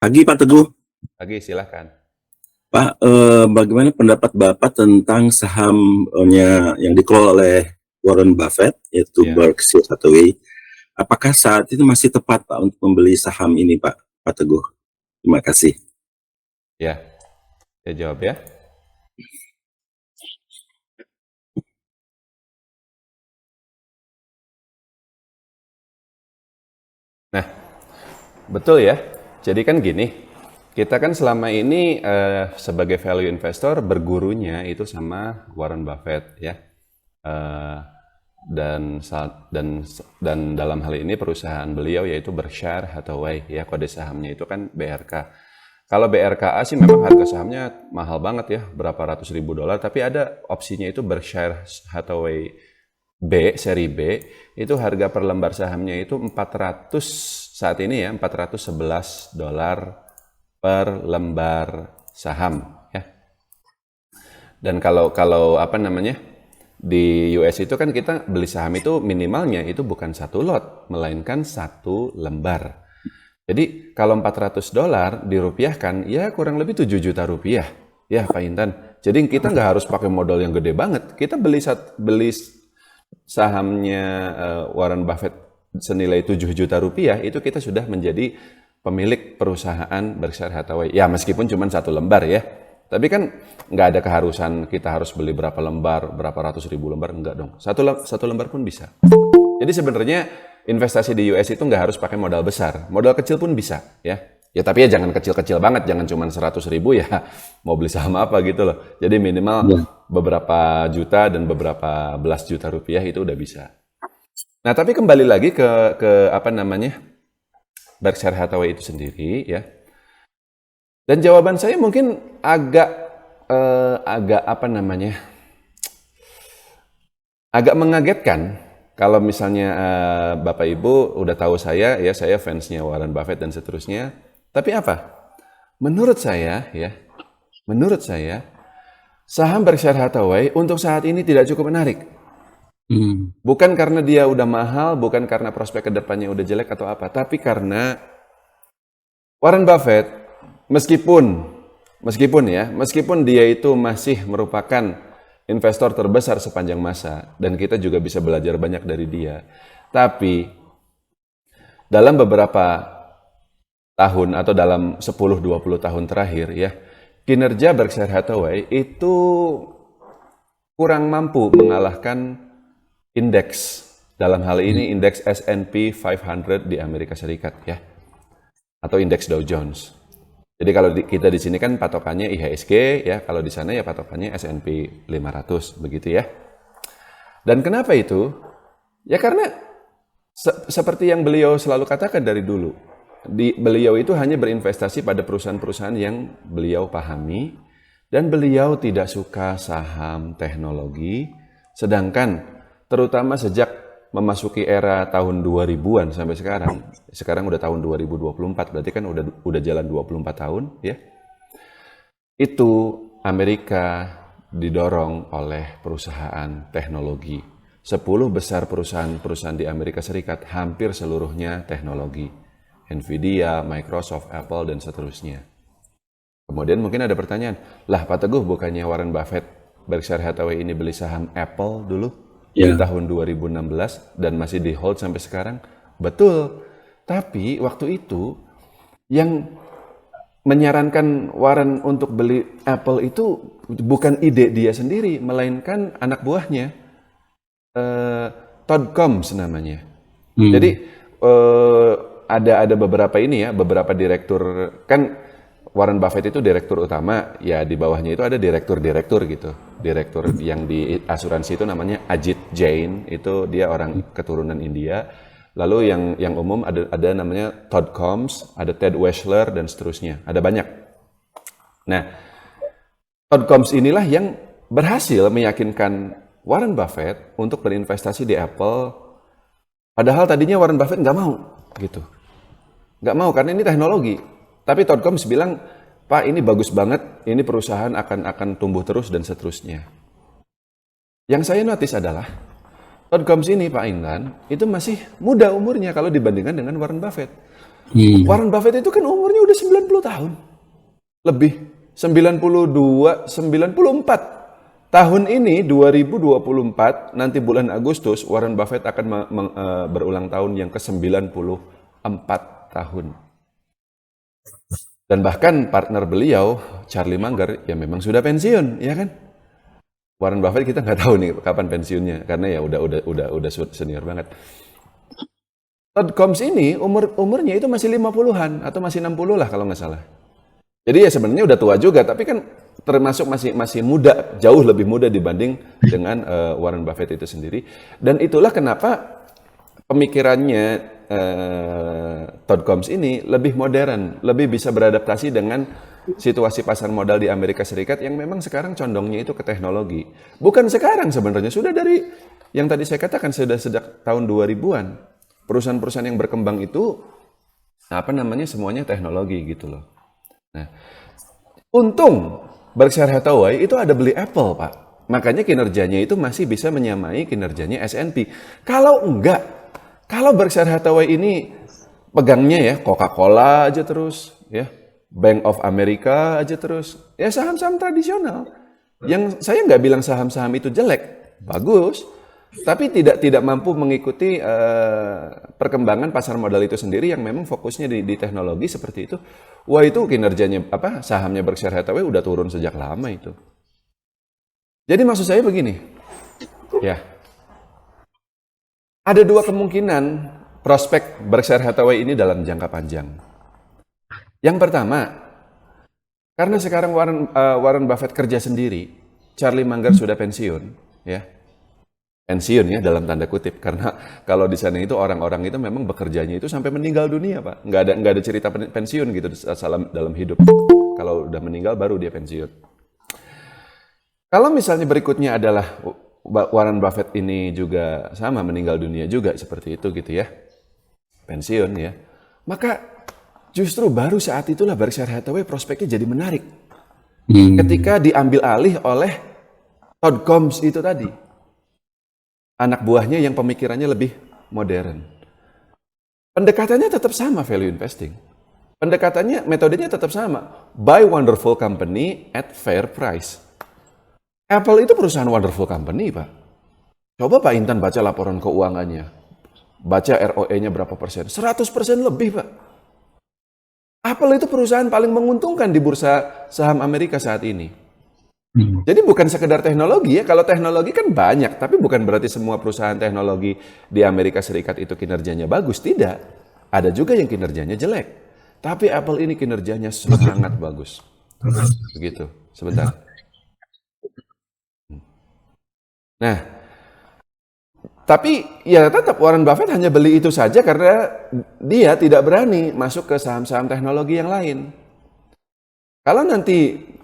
Pagi Pak Teguh. Pagi, silahkan. Pak, bagaimana pendapat Bapak tentang sahamnya yang dikelola oleh Warren Buffett, yaitu Ya, Berkshire Hathaway? Apakah saat ini masih tepat Pak untuk membeli saham ini Pak, Pak Teguh? Terima kasih. ya, saya jawab ya. Nah, betul ya. Jadi kan gini, kita kan selama ini sebagai value investor bergurunya itu sama Warren Buffett ya. Eh, dan dalam hal ini perusahaan beliau yaitu Berkshire Hathaway ya, kode sahamnya itu kan BRK. Kalau BRKA sih memang harga sahamnya mahal banget ya, berapa ratus ribu dolar, tapi ada opsinya itu Berkshire Hathaway seri B, itu harga per lembar sahamnya itu 400 saat ini ya, 411 dolar per lembar saham ya. Dan kalau kalau apa namanya? Di US itu kan kita beli saham itu minimalnya itu bukan satu lot, melainkan satu lembar. Jadi kalau 400 dolar dirupiahkan, ya kurang lebih 7 juta rupiah. Ya Pak Intan. Jadi kita nggak harus pakai modal yang gede banget. Kita beli sahamnya Warren Buffett senilai 7 juta rupiah, itu kita sudah menjadi pemilik perusahaan Berkshire Hathaway. Ya meskipun cuma satu lembar ya. Tapi kan nggak ada keharusan kita harus beli berapa lembar, berapa ratus ribu lembar, enggak dong. Satu lembar pun bisa. Jadi sebenarnya investasi di US itu nggak harus pakai modal besar. Modal kecil pun bisa ya. Ya tapi ya jangan kecil-kecil banget, jangan cuma 100 ribu ya mau beli saham apa gitu loh. Jadi minimal Ya. beberapa juta dan beberapa belas juta rupiah itu udah bisa. Nah tapi kembali lagi ke apa namanya Berkshire Hathaway itu sendiri ya. Dan jawaban saya mungkin agak apa namanya, agak mengagetkan kalau misalnya Bapak Ibu udah tahu saya ya, saya fansnya Warren Buffett dan seterusnya. Tapi apa? Menurut saya ya, menurut saya saham Berkshire Hathaway untuk saat ini tidak cukup menarik. Hmm. Bukan karena dia udah mahal, bukan karena prospek kedepannya udah jelek atau apa, tapi karena Warren Buffett meskipun dia itu masih merupakan investor terbesar sepanjang masa dan kita juga bisa belajar banyak dari dia. Tapi dalam beberapa tahun atau dalam 10-20 tahun terakhir ya, kinerja Berkshire Hathaway itu kurang mampu mengalahkan indeks. Dalam hal ini indeks S&P 500 di Amerika Serikat ya, atau indeks Dow Jones. Jadi kalau kita di sini kan patokannya IHSG ya, kalau di sana ya patokannya S&P 500 begitu ya. Dan kenapa itu? Ya karena seperti yang beliau selalu katakan dari dulu, beliau itu hanya berinvestasi pada perusahaan-perusahaan yang beliau pahami dan beliau tidak suka saham teknologi, sedangkan terutama sejak memasuki era tahun 2000-an sampai sekarang udah tahun 2024, berarti kan udah jalan 24 tahun ya. Itu Amerika didorong oleh perusahaan teknologi. 10 besar perusahaan-perusahaan di Amerika Serikat hampir seluruhnya teknologi. Nvidia, Microsoft, Apple, dan seterusnya. Kemudian mungkin ada pertanyaan, lah Pak Teguh bukannya Warren Buffett Berkshire Hathaway ini beli saham Apple dulu di Ya. tahun 2016 dan masih di hold sampai sekarang? Betul. Tapi waktu itu yang menyarankan Warren untuk beli Apple itu bukan ide dia sendiri, melainkan anak buahnya, Todd Combs namanya. Jadi Hmm. eh, ada beberapa ini ya, beberapa direktur, kan Warren Buffett itu direktur utama, ya di bawahnya itu ada direktur-direktur gitu. Direktur yang di asuransi itu namanya Ajit Jain, itu dia orang keturunan India. Lalu yang umum ada namanya Todd Combs, ada Ted Weschler dan seterusnya. Ada banyak. Nah, Todd Combs inilah yang berhasil meyakinkan Warren Buffett untuk berinvestasi di Apple. Padahal tadinya Warren Buffett nggak mau gitu. Nggak mau karena ini teknologi. Tapi Todd Combs bilang, Pak ini bagus banget, ini perusahaan akan tumbuh terus dan seterusnya. Yang saya notice adalah, Todd Combs ini Pak Indan, itu masih muda umurnya kalau dibandingkan dengan Warren Buffett. Warren Buffett itu kan umurnya udah 90 tahun. Lebih. 92, 94. Tahun ini 2024, nanti bulan Agustus, Warren Buffett akan berulang tahun yang ke-94 tahun. Dan bahkan partner beliau, Charlie Munger, ya memang sudah pensiun, ya kan? Warren Buffett kita nggak tahu nih kapan pensiunnya, karena ya udah senior banget. Todd Combs ini umurnya itu masih 50-an atau masih 60 lah kalau nggak salah. Jadi ya sebenarnya udah tua juga, tapi kan termasuk masih muda, jauh lebih muda dibanding dengan Warren Buffett itu sendiri. Dan itulah kenapa pemikirannya Todd Combs ini lebih modern, lebih bisa beradaptasi dengan situasi pasar modal di Amerika Serikat yang memang sekarang condongnya itu ke teknologi. Bukan sekarang sebenarnya, sudah dari yang tadi saya katakan sudah sejak tahun 2000-an. Perusahaan-perusahaan yang berkembang itu semuanya teknologi gitu loh. Nah, untung Berkshire Hathaway itu ada beli Apple, Pak. Makanya kinerjanya itu masih bisa menyamai kinerjanya S&P. Kalau enggak, kalau Berkshire Hathaway ini pegangnya ya Coca-Cola aja terus, ya Bank of America aja terus, ya saham-saham tradisional. Yang saya nggak bilang saham-saham itu jelek, bagus. Tapi tidak mampu mengikuti perkembangan pasar modal itu sendiri yang memang fokusnya di teknologi seperti itu. Wah, itu kinerjanya sahamnya Berkshire Hathaway udah turun sejak lama itu. Jadi maksud saya begini, ya ada dua kemungkinan prospek Berkshire Hathaway ini dalam jangka panjang. Yang pertama, karena sekarang Warren Buffett kerja sendiri, Charlie Munger sudah pensiun, ya. Pensiun ya dalam tanda kutip, karena kalau di sana itu orang-orang itu memang bekerjanya itu sampai meninggal dunia, Pak. Nggak ada cerita pensiun gitu dalam hidup. Kalau udah meninggal baru dia pensiun. Kalau misalnya berikutnya adalah Warren Buffett ini juga sama meninggal dunia juga seperti itu gitu ya, pensiun ya, maka justru baru saat itulah Berkshire Hathaway prospeknya jadi menarik. Ketika diambil alih oleh Todd Combs itu tadi. Anak buahnya yang pemikirannya lebih modern. Pendekatannya tetap sama value investing. Pendekatannya, metodenya tetap sama. Buy wonderful company at fair price. Apple itu perusahaan wonderful company, Pak. Coba Pak Intan baca laporan keuangannya. Baca ROE-nya berapa persen. 100% lebih, Pak. Apple itu perusahaan paling menguntungkan di bursa saham Amerika saat ini. Jadi bukan sekedar teknologi ya, kalau teknologi kan banyak, tapi bukan berarti semua perusahaan teknologi di Amerika Serikat itu kinerjanya bagus, tidak. Ada juga yang kinerjanya jelek, tapi Apple ini kinerjanya sangat bagus. Begitu, sebentar. Nah, tapi ya tetap Warren Buffett hanya beli itu saja karena dia tidak berani masuk ke saham-saham teknologi yang lain. Kalau nanti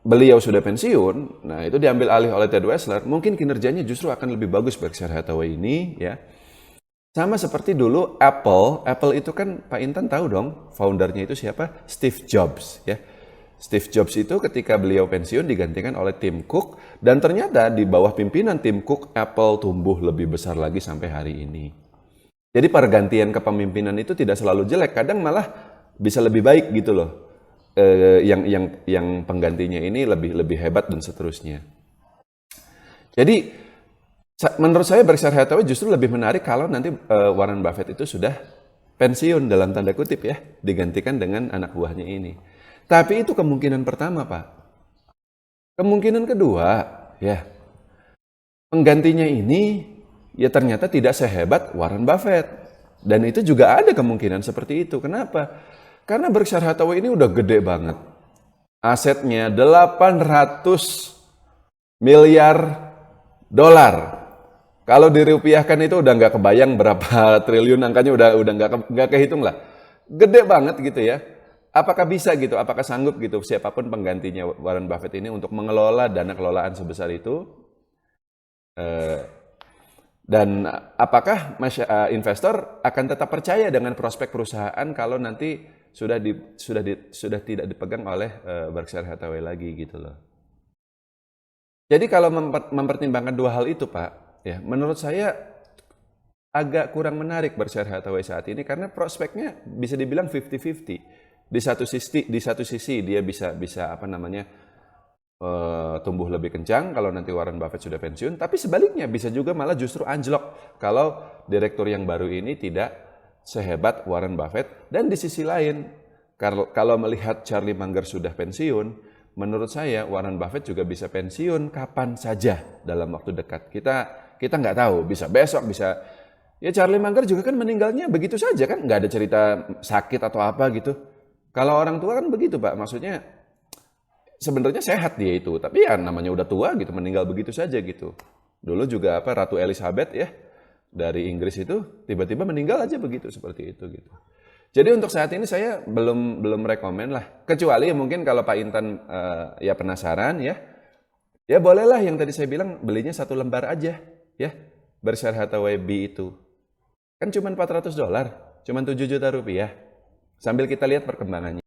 beliau sudah pensiun, nah itu diambil alih oleh Ted Weschler, mungkin kinerjanya justru akan lebih bagus Berkshire Hathaway ini ya. Sama seperti dulu Apple itu kan Pak Intan tahu dong, foundernya itu siapa? Steve Jobs ya. Steve Jobs itu ketika beliau pensiun digantikan oleh Tim Cook, dan ternyata di bawah pimpinan Tim Cook, Apple tumbuh lebih besar lagi sampai hari ini. Jadi pergantian kepemimpinan itu tidak selalu jelek, kadang malah bisa lebih baik gitu loh. Yang penggantinya ini lebih hebat dan seterusnya. Jadi menurut saya Berkshire Hathaway justru lebih menarik kalau nanti Warren Buffett itu sudah pensiun dalam tanda kutip ya, digantikan dengan anak buahnya ini. Tapi itu kemungkinan pertama, Pak. Kemungkinan kedua, ya, penggantinya ini ya ternyata tidak sehebat Warren Buffett. Dan itu juga ada kemungkinan seperti itu. Kenapa? Karena Berkshire Hathaway ini udah gede banget. Asetnya 800 miliar dolar. Kalau dirupiahkan itu udah nggak kebayang berapa triliun, angkanya udah nggak kehitung lah. Gede banget gitu ya. Apakah bisa gitu? Apakah sanggup gitu siapapun penggantinya Warren Buffett ini untuk mengelola dana kelolaan sebesar itu? Dan apakah investor akan tetap percaya dengan prospek perusahaan kalau nanti sudah tidak dipegang oleh Berkshire Hathaway lagi gitu loh. Jadi kalau mempertimbangkan dua hal itu, Pak, ya menurut saya agak kurang menarik Berkshire Hathaway saat ini karena prospeknya bisa dibilang 50-50. Di satu sisi dia bisa tumbuh lebih kencang kalau nanti Warren Buffett sudah pensiun, tapi sebaliknya bisa juga malah justru anjlok kalau direktur yang baru ini tidak sehebat Warren Buffett. Dan di sisi lain, kalau melihat Charlie Munger sudah pensiun, menurut saya Warren Buffett juga bisa pensiun kapan saja dalam waktu dekat. Kita nggak tahu, bisa besok, bisa. Ya Charlie Munger juga kan meninggalnya begitu saja kan, nggak ada cerita sakit atau apa gitu. Kalau orang tua kan begitu Pak, maksudnya sebenarnya sehat dia itu, tapi ya namanya udah tua gitu, meninggal begitu saja gitu. Dulu juga Ratu Elizabeth ya dari Inggris itu tiba-tiba meninggal aja begitu seperti itu gitu. Jadi untuk saat ini saya belum rekomen lah, kecuali mungkin kalau Pak Intan ya penasaran ya bolehlah yang tadi saya bilang belinya 1 lembar aja ya Berkshire Hathaway B itu. Kan cuma $400, cuma 7 juta rupiah. Sambil kita lihat perkembangannya.